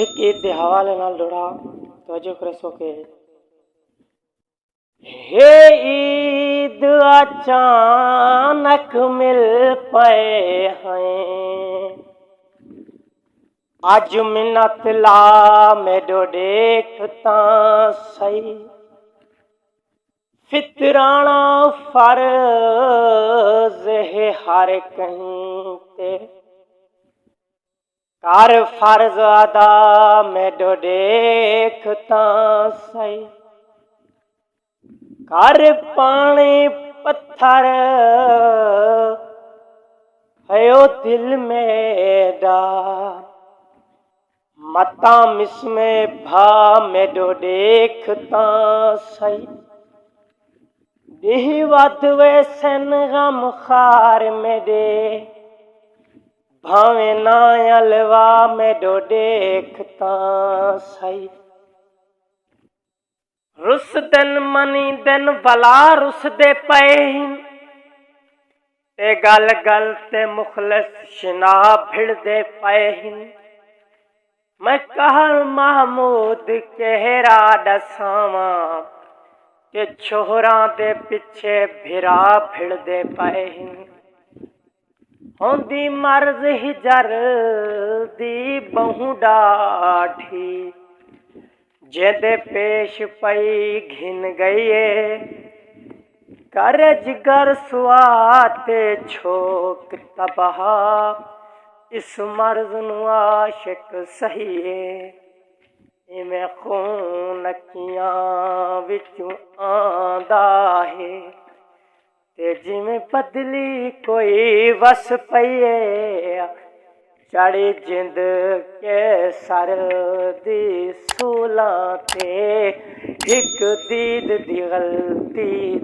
एक ईद दे हवाले नाल जुड़ा तवज्जो करे सो के हे ईद अचानक मिल पए हैं अज मिन्नत ला मेडो देखता सही फितराना फर्ज है हर कहीं ते कर फर्ज अदा मेडो देखता सही कर पानी पत्थर है दिल मेरा मता मिसमें भा मेडो देखता सही देह वध वैसन गम खार मेरे भावे ना अलवा मेडो देखता सही रुस दिन मनी दिन भला रुस दे पे ते गल गल ते मुखलस शिना भिड़ दे पे मैं कहर महमूद केहरा दसावा के छोहरा दे पिछे भिरा भिड़ दे पे होंदी मर्ज हिजर दी बहु डाठी जेदे पेश पई घिन गईए कर जिगर सुआते छोक तबहा इस मर्ज नु आशिक सहीए इमें खून नकियां विचों आंदा है ते जिमें बदली कोई वस पईए चढ़ी जिंद के सर दी सूलां ते हिक दीद दी गलती